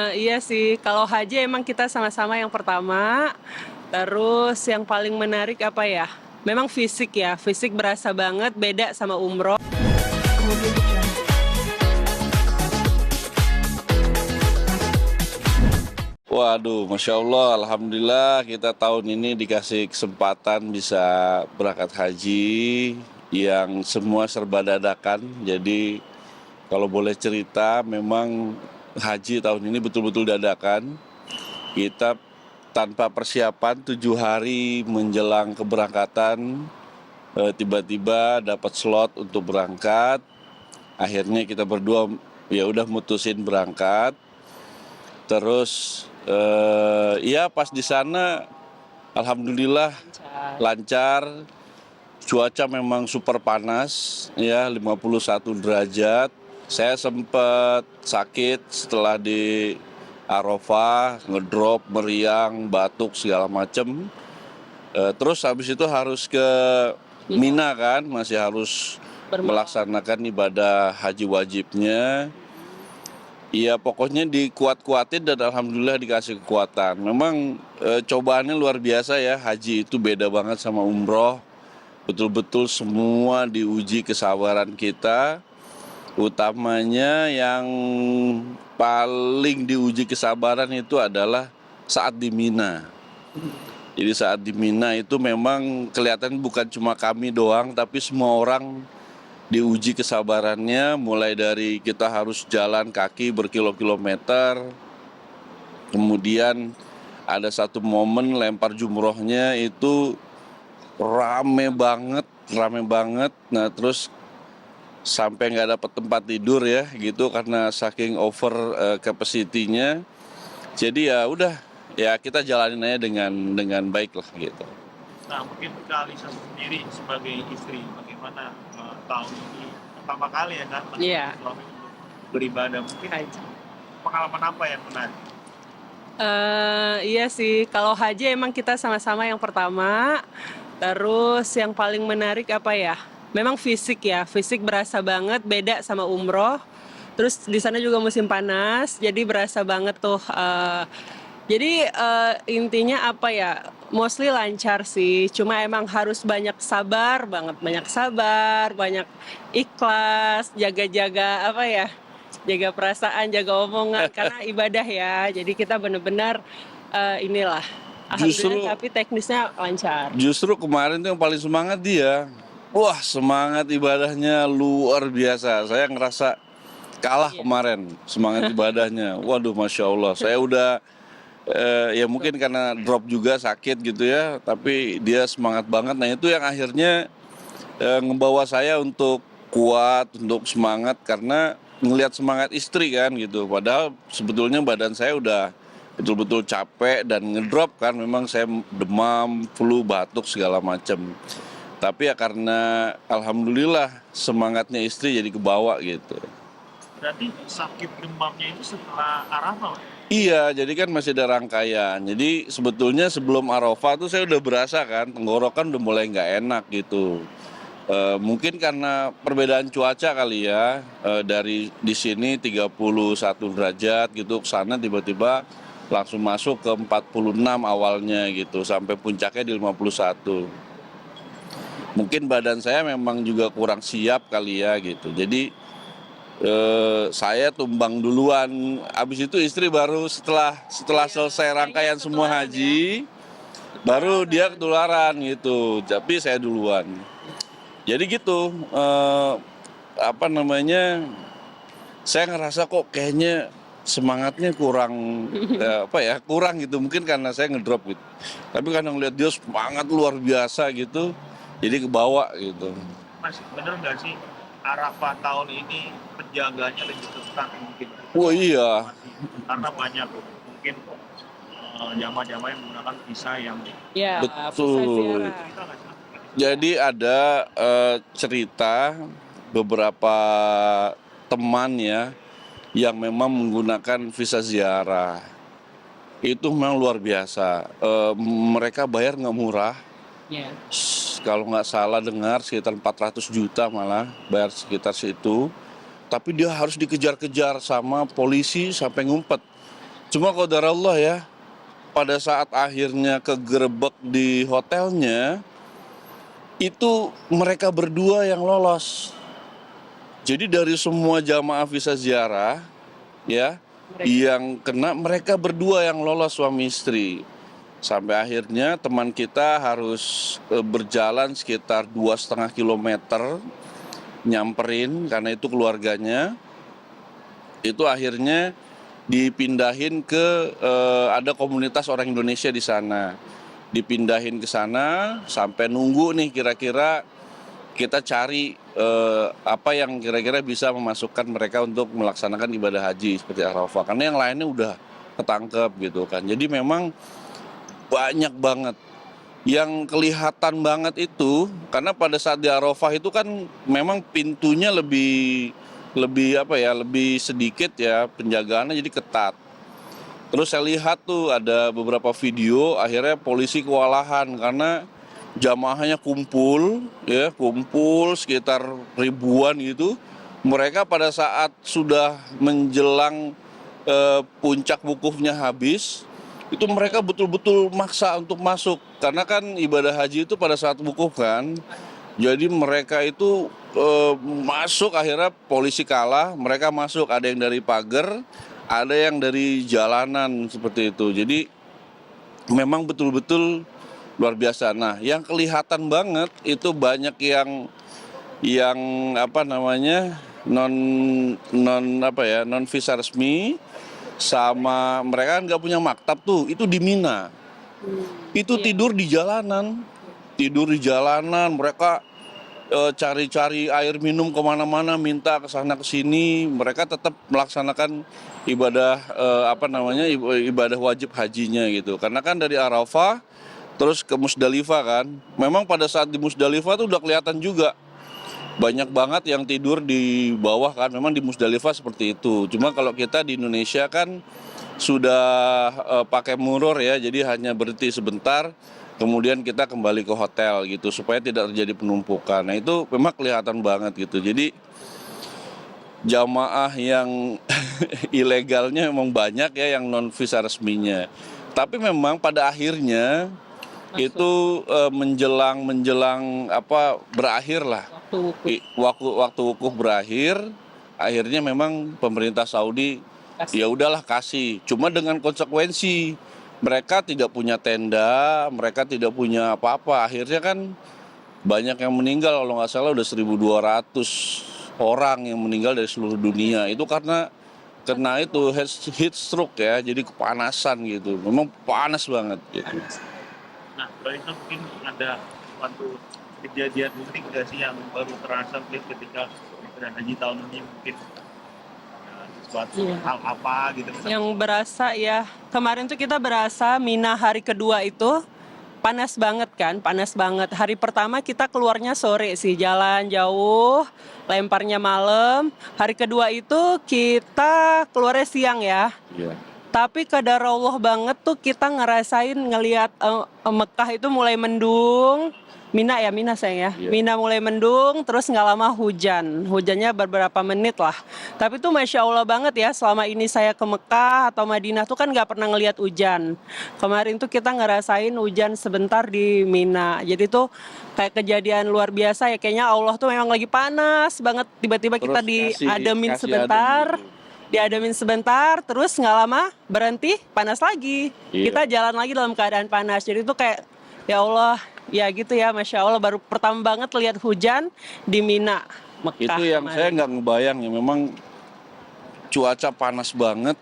Iya sih, kalau haji emang kita sama-sama yang pertama, terus yang paling menarik apa ya? Memang fisik ya, fisik berasa banget beda sama umroh. Audio Jungle. Waduh, Masya Allah, Alhamdulillah kita tahun ini dikasih kesempatan bisa berangkat haji yang semua serba dadakan. Jadi kalau boleh cerita memang haji tahun ini betul-betul dadakan. Kita tanpa persiapan 7 hari menjelang keberangkatan tiba-tiba dapat slot untuk berangkat. Akhirnya kita berdua ya udah mutusin berangkat. Terus ya pas di sana alhamdulillah lancar. Cuaca memang super panas ya 51 derajat. Saya sempat sakit setelah di Arafah, ngedrop, meriang, batuk segala macem. Terus habis itu harus ke Mina kan, masih harus melaksanakan ibadah haji wajibnya. Iya pokoknya dikuat-kuatin dan alhamdulillah dikasih kekuatan. Memang cobaannya luar biasa ya, haji itu beda banget sama umroh. Betul-betul semua diuji kesabaran kita. Utamanya yang paling diuji kesabaran itu adalah saat di Mina. Jadi saat di Mina itu memang kelihatan bukan cuma kami doang, tapi semua orang diuji kesabarannya, mulai dari kita harus jalan kaki berkilo-kilometer, kemudian ada satu momen lempar jumrohnya itu rame banget. Nah terus sampai nggak dapat tempat tidur ya gitu karena saking over capacity-nya. Jadi ya udah ya kita jalanin aja dengan baik lah gitu. Nah, mungkin Kak Alisa sendiri sebagai istri, bagaimana tahun ini pertama kali ya kan Iya. suami untuk beribadah, mungkin Haji. pengalaman apa yang menarik? Iya sih, kalau haji emang kita sama-sama yang pertama, terus yang paling menarik apa ya? Memang fisik ya, fisik berasa banget beda sama umroh. Terus di sana juga musim panas, jadi berasa banget tuh. Jadi intinya apa ya? Mostly lancar sih, cuma emang harus banyak sabar banget, banyak sabar, banyak ikhlas, jaga-jaga apa ya? Jaga perasaan, jaga omongan karena ibadah ya. Jadi kita benar-benar inilah. Justru Alhamdulillah tapi teknisnya lancar. Justru kemarin tuh yang paling semangat dia. Wah, semangat ibadahnya luar biasa. Saya ngerasa kalah Iya. kemarin semangat ibadahnya. Waduh, Masya Allah. Saya udah ya mungkin karena drop juga sakit gitu ya. Tapi dia semangat banget. Nah itu yang akhirnya ngebawa saya untuk kuat, untuk semangat. Karena ngelihat semangat istri kan gitu. Padahal sebetulnya badan saya udah betul-betul capek dan ngedrop kan, memang saya demam, flu, batuk segala macam. Tapi ya karena alhamdulillah semangatnya istri jadi kebawa gitu. Berarti sakit demamnya itu setelah Arafah, Pak? Iya, jadi kan masih ada rangkaian. Jadi sebetulnya sebelum Arafah tuh saya udah berasa kan, tenggorokan udah mulai nggak enak gitu. Mungkin karena perbedaan cuaca kali ya, dari di sini 31 derajat gitu, ke sana tiba-tiba langsung masuk ke 46 awalnya gitu, sampai puncaknya di 51. Mungkin badan saya memang juga kurang siap kali ya gitu. Jadi saya tumbang duluan, habis itu istri baru setelah selesai rangkaian semua haji, baru dia ketularan gitu. Tapi saya duluan. Jadi gitu, apa namanya? Saya ngerasa kok kayaknya semangatnya kurang kurang gitu, mungkin karena saya ngedrop gitu. Tapi kadang lihat dia semangat luar biasa gitu, jadi kebawa gitu. Mas, bener nggak sih Arafah tahun ini penjaganya lebih ketat mungkin? Wah iya, Karena banyak mungkin jamaah-jamaah yang menggunakan visa yang Ya, betul. pusat ziarah. cerita nggak sih? Jadi ada cerita beberapa teman ya yang memang menggunakan visa ziarah. Itu memang luar biasa. Mereka bayar nggak murah. Ya. Kalau nggak salah dengar sekitar 400 juta malah bayar sekitar situ. tapi dia harus dikejar-kejar sama polisi sampai ngumpet. Cuma qadar Allah ya, pada saat akhirnya kegerebek di hotelnya, itu mereka berdua yang lolos. Jadi dari semua jamaah visa ziarah ya yang kena, mereka berdua yang lolos suami istri. Sampai akhirnya teman kita harus berjalan sekitar 2,5 kilometer nyamperin karena itu keluarganya. Itu akhirnya dipindahin ke ada komunitas orang Indonesia di sana. Dipindahin ke sana sampai nunggu nih kira-kira kita cari apa yang kira-kira bisa memasukkan mereka untuk melaksanakan ibadah haji seperti Arafah. Karena yang lainnya udah ketangkep gitu kan. Jadi memang banyak banget. Yang kelihatan banget itu karena pada saat di Arafah itu kan memang pintunya lebih sedikit ya, penjagaannya jadi ketat. Terus saya lihat tuh ada beberapa video akhirnya polisi kewalahan karena jamaahnya kumpul sekitar ribuan gitu. Mereka pada saat sudah menjelang puncak wukufnya habis, itu mereka betul-betul maksa untuk masuk karena kan ibadah haji itu pada saat wukuf kan. Jadi mereka itu masuk, akhirnya polisi kalah, mereka masuk, ada yang dari pagar, ada yang dari jalanan seperti itu. Jadi memang betul-betul luar biasa. Nah, yang kelihatan banget itu banyak yang apa namanya non visa resmi, sama mereka kan nggak punya maktab tuh, itu di Mina. Itu tidur di jalanan, mereka cari-cari air minum kemana-mana, minta ke sana ke sini. Mereka tetap melaksanakan ibadah ibadah wajib hajinya gitu. Karena kan dari Arafah terus ke Musdalifah kan. Memang pada saat di Musdalifah tuh udah kelihatan juga banyak banget yang tidur di bawah kan. Memang di Musdalifah seperti itu. Cuma kalau kita di Indonesia kan sudah pakai murur ya, jadi hanya berhenti sebentar, kemudian kita kembali ke hotel gitu supaya tidak terjadi penumpukan. Nah itu memang kelihatan banget gitu. Jadi jamaah yang ilegalnya memang banyak ya, yang non visa resminya. Tapi memang pada akhirnya itu menjelang berakhir lah. Waktu wukuf berakhir, akhirnya memang pemerintah Saudi ya udahlah kasih. Cuma dengan konsekuensi mereka tidak punya tenda, mereka tidak punya apa-apa. Akhirnya kan banyak yang meninggal, kalau nggak salah udah 1.200 orang yang meninggal dari seluruh dunia. Itu karena kena itu heat stroke ya, jadi kepanasan gitu. Memang panas banget gitu. Nah, Mbak Isma mungkin ada suatu kejadian unik nggak sih yang baru terasa ketika ibadah haji tahun ini, mungkin suatu hal apa gitu? Yang berasa ya, kemarin tuh kita berasa Mina hari kedua itu panas banget kan, panas banget. Hari pertama kita keluarnya sore sih, jalan jauh, lemparnya malam. Hari kedua itu kita keluarnya siang ya. Iya. Tapi kadar Allah banget tuh kita ngerasain ngelihat Mekah itu mulai mendung. Mina sayang ya. Iya. Mina mulai mendung, terus nggak lama hujan. Hujannya beberapa menit lah. Tapi tuh Masya Allah banget ya, selama ini saya ke Mekah atau Madinah tuh kan nggak pernah ngelihat hujan. Kemarin tuh kita ngerasain hujan sebentar di Mina. Jadi tuh kayak kejadian luar biasa ya. Kayaknya Allah tuh memang lagi panas banget. Tiba-tiba kita diademin sebentar. Diademin sebentar, terus nggak lama berhenti, panas lagi. Iya. Kita jalan lagi dalam keadaan panas. Jadi itu kayak, ya Allah, ya gitu ya, Masya Allah. Baru pertama banget lihat hujan di Mina, Mekah. Itu yang kemarin. saya nggak ngebayang ya, memang cuaca panas banget.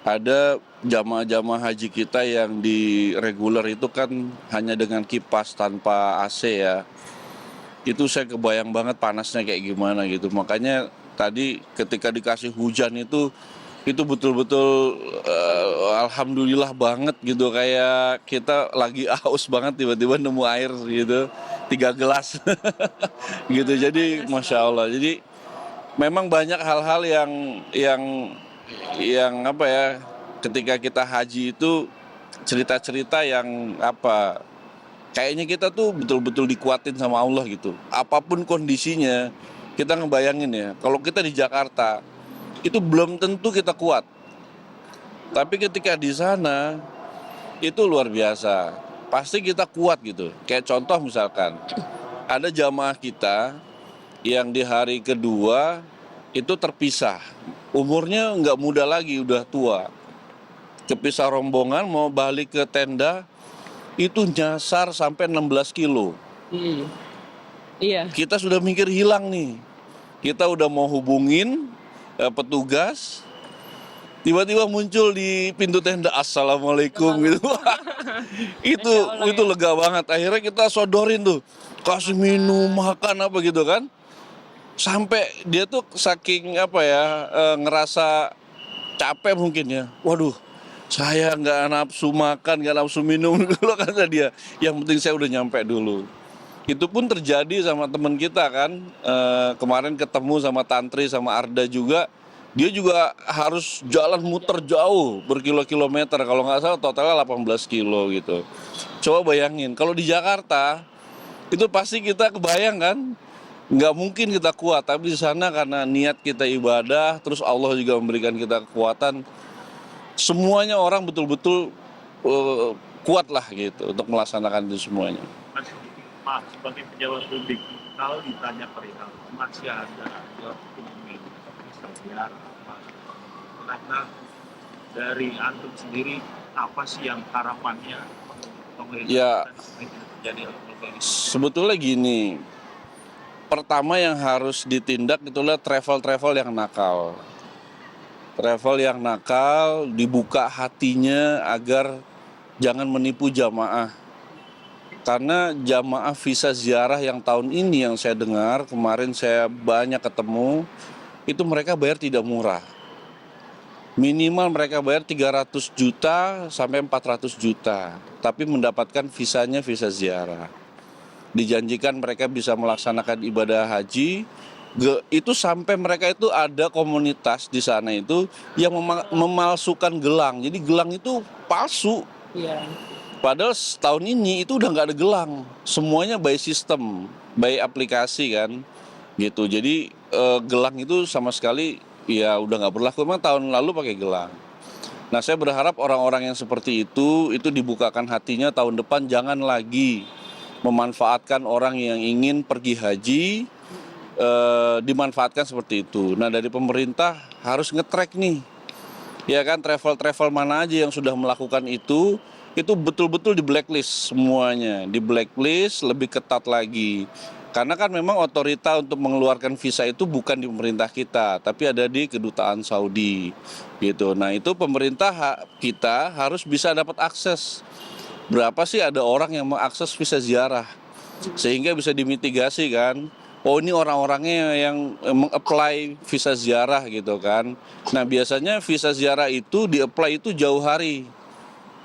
Ada jamaah-jamaah haji kita yang di reguler itu kan hanya dengan kipas tanpa AC ya. Itu saya kebayang banget panasnya kayak gimana gitu. Makanya tadi ketika dikasih hujan itu betul-betul alhamdulillah banget gitu, kayak kita lagi aus banget tiba-tiba nemu air gitu 3 gelas gitu. Jadi Masya Allah, jadi memang banyak hal-hal yang apa ya, ketika kita haji itu cerita-cerita yang apa, kayaknya kita tuh betul-betul dikuatin sama Allah gitu. Apapun kondisinya, Kita ngebayangin ya, kalau kita di Jakarta itu belum tentu kita kuat. Tapi ketika di sana itu luar biasa. Pasti kita kuat gitu. Kayak contoh misalkan ada jamaah kita yang di hari kedua itu terpisah. Umurnya nggak muda lagi, udah tua. Kepisah rombongan mau balik ke tenda itu nyasar sampai 16 kilo. Hmm. Iya. Kita sudah mikir hilang nih. Kita udah mau hubungin petugas, tiba-tiba muncul di pintu tenda, assalamualaikum gitu. itu Masya Allah, itu ya. lega banget. Akhirnya kita sodorin tuh, kasih minum, makan apa gitu kan. Sampai dia tuh saking apa ya, ngerasa capek mungkin ya. Waduh, saya nggak nafsu makan, nggak nafsu minum dulu kata dia. Yang penting saya udah nyampe dulu. Itu pun terjadi sama teman kita kan. Kemarin ketemu sama Tantri sama Arda juga. Dia juga harus jalan muter jauh berkilo-kilometer. Kalau nggak salah totalnya 18 kilo gitu. Coba bayangin, kalau di Jakarta itu pasti kita kebayang kan. Nggak mungkin kita kuat, tapi di sana karena niat kita ibadah, terus Allah juga memberikan kita kekuatan. Semuanya orang betul-betul kuat lah gitu untuk melaksanakan itu semuanya. Mas, sebagai pejabat publik, kalau ditanya perihal masih ada ekonomi sejarah apa, karena dari antum sendiri apa sih yang harapannya pemerintah Ya, jadi lebih sebetulnya gini, pertama yang harus ditindak itulah travel-travel yang nakal. Travel yang nakal, dibuka hatinya agar jangan menipu jamaah. Karena jamaah visa ziarah yang tahun ini yang saya dengar, kemarin saya banyak ketemu, itu mereka bayar tidak murah. Minimal mereka bayar 300 juta sampai 400 juta, tapi mendapatkan visanya visa ziarah. Dijanjikan mereka bisa melaksanakan ibadah haji, itu sampai mereka itu ada komunitas di sana itu yang memalsukan gelang. Jadi gelang itu palsu. Iya. Padahal tahun ini itu udah nggak ada gelang, semuanya by system, by aplikasi kan, gitu. Jadi gelang itu sama sekali ya udah nggak berlaku. Memang tahun lalu pakai gelang. Nah saya berharap orang-orang yang seperti itu dibukakan hatinya tahun depan jangan lagi memanfaatkan orang yang ingin pergi haji, dimanfaatkan seperti itu. Nah dari pemerintah harus nge-track nih, ya kan travel-travel mana aja yang sudah melakukan itu betul-betul di blacklist semuanya, di blacklist lebih ketat lagi. Karena kan memang otorita untuk mengeluarkan visa itu bukan di pemerintah kita, tapi ada di kedutaan Saudi, gitu. Nah itu pemerintah kita harus bisa dapat akses. Berapa sih ada orang yang mengakses visa ziarah, sehingga bisa dimitigasi kan. Oh ini orang-orangnya yang meng-apply visa ziarah gitu kan. Nah biasanya visa ziarah itu di-apply itu jauh hari.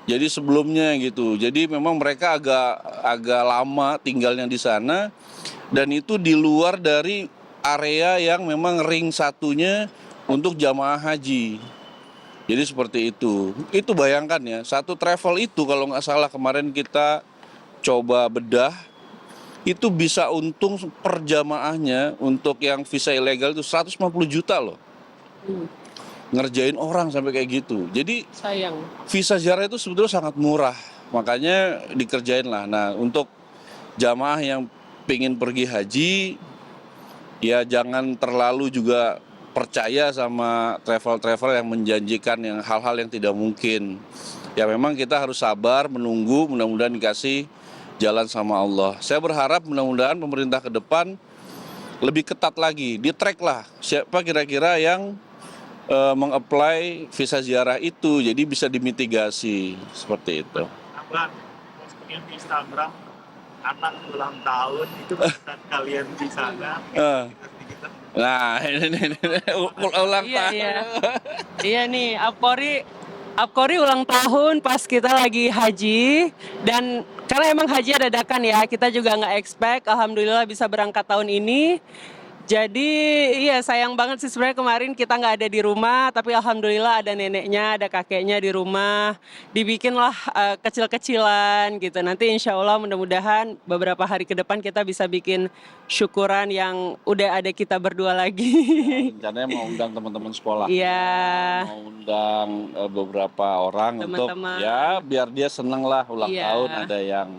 Jadi sebelumnya gitu. Jadi memang mereka agak lama tinggalnya di sana dan itu di luar dari area yang memang ring satunya untuk jamaah haji. Jadi seperti itu. Itu bayangkan ya, satu travel itu kalau nggak salah kemarin kita coba bedah, itu bisa untung per jamaahnya untuk yang visa ilegal itu 150 juta loh. Ngerjain orang sampai kayak gitu. Jadi Sayang. visa ziarah itu sebetulnya sangat murah, makanya dikerjain lah. Nah untuk jamaah yang pengen pergi haji, ya jangan terlalu juga percaya sama travel-travel yang menjanjikan yang hal-hal yang tidak mungkin. Ya memang kita harus sabar menunggu, mudah-mudahan dikasih jalan sama Allah. Saya berharap mudah-mudahan pemerintah ke depan lebih ketat lagi, di-track lah siapa kira-kira yang meng-apply visa ziarah itu, jadi bisa dimitigasi seperti itu. Abang, postingan di Instagram anak ulang tahun itu saat kalian di sana. Nah ini ulang Iya, tahun. iya. Iya nih, Apkori ulang tahun pas kita lagi haji, dan karena emang haji dadakan ya, kita juga nggak expect, alhamdulillah bisa berangkat tahun ini. Jadi iya sayang banget sih sebenarnya kemarin kita nggak ada di rumah, tapi alhamdulillah ada neneknya, ada kakeknya di rumah. Dibikinlah kecil-kecilan gitu. Nanti insya Allah mudah-mudahan beberapa hari ke depan kita bisa bikin syukuran yang udah ada kita berdua lagi. Rencananya mau undang teman-teman sekolah, Iya, mau undang beberapa orang untuk teman-teman. ya biar dia seneng lah ulang Iya. tahun ada yang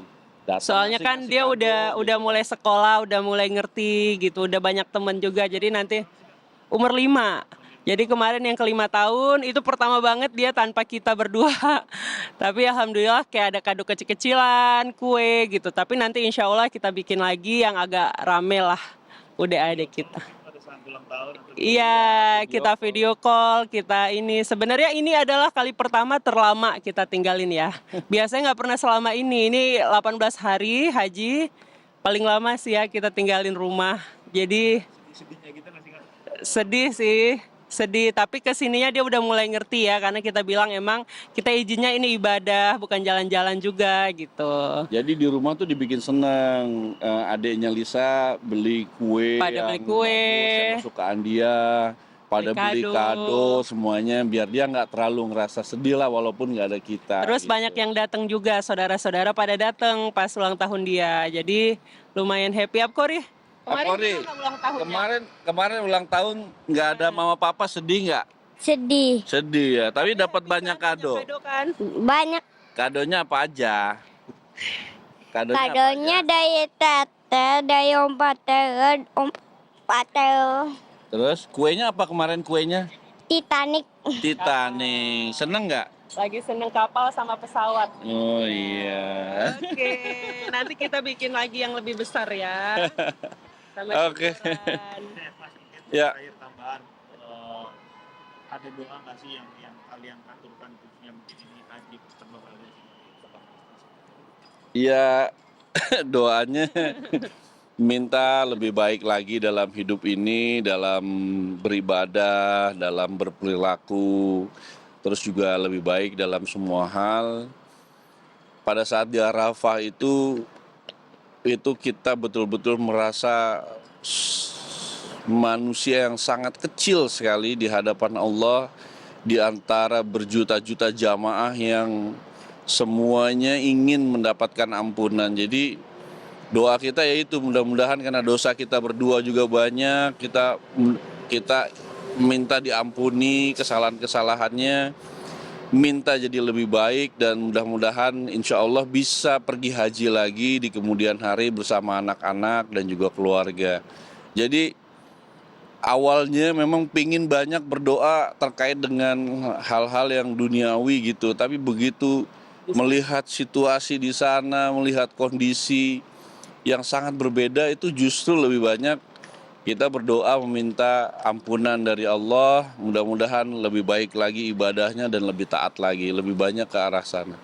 datang. Soalnya Kasih- kan kasih dia kado udah gitu. mulai sekolah, udah mulai ngerti gitu, udah banyak temen juga. Jadi nanti umur 5. Jadi kemarin yang ke-5 tahun itu pertama banget dia tanpa kita berdua. Tapi alhamdulillah kayak ada kado kecil-kecilan, kue gitu. Tapi nanti insya Allah kita bikin lagi yang agak rame lah. Udah ada kita. Pada saat ulang tahun atau Iya, kita video call, kita ini. Sebenarnya ini adalah kali pertama terlama kita tinggalin ya. Biasanya nggak pernah selama ini. Ini 18 hari haji. Paling lama sih ya kita tinggalin rumah. Jadi sedihnya gitu masih nggak? sedih sih. Sedih, tapi kesininya dia udah mulai ngerti ya. Karena kita bilang emang kita izinnya ini ibadah, bukan jalan-jalan juga gitu. Jadi di rumah tuh dibikin seneng. Adiknya Lisa beli kue Pada beli yang kue. bagus, yang kesukaan dia. Pada Beli beli kado. kado semuanya biar dia nggak terlalu ngerasa sedih lah walaupun nggak ada kita. Terus gitu. banyak yang datang juga, saudara-saudara pada datang pas ulang tahun dia. Jadi lumayan happy up Kori. Kemarin Kori, gimana ulang tahunnya? kemarin ulang tahun nggak ada mama papa sedih nggak? Sedih. Sedih ya, tapi dapat banyak kado. Kado kan? Banyak Kadonya apa aja? Kadonya apa kadonya aja? dari tete, dari om pater. Terus kuenya apa kemarin kuenya? Titanic. Titanic. Seneng nggak? Lagi seneng kapal sama pesawat. Oh iya. Oke, nanti kita bikin lagi yang lebih besar ya. Sama Oke. syukuran. Mas, mungkin Ya. terakhir tambahan, ada doa nggak sih yang kalian aturkan khususnya mungkin ini haji pertama kali di tempat Iya, doanya minta lebih baik lagi dalam hidup ini, dalam beribadah, dalam berperilaku, terus juga lebih baik dalam semua hal. Pada saat di Arafah itu kita betul-betul merasa manusia yang sangat kecil sekali di hadapan Allah, di antara berjuta-juta jamaah yang semuanya ingin mendapatkan ampunan. Jadi doa kita yaitu mudah-mudahan karena dosa kita berdua juga banyak, kita minta diampuni kesalahan-kesalahannya, minta jadi lebih baik, dan mudah-mudahan insya Allah bisa pergi haji lagi di kemudian hari bersama anak-anak dan juga keluarga. Jadi awalnya memang pingin banyak berdoa terkait dengan hal-hal yang duniawi gitu, tapi begitu melihat situasi di sana, melihat kondisi yang sangat berbeda, itu justru lebih banyak kita berdoa meminta ampunan dari Allah, mudah-mudahan lebih baik lagi ibadahnya dan lebih taat lagi, lebih banyak ke arah sana.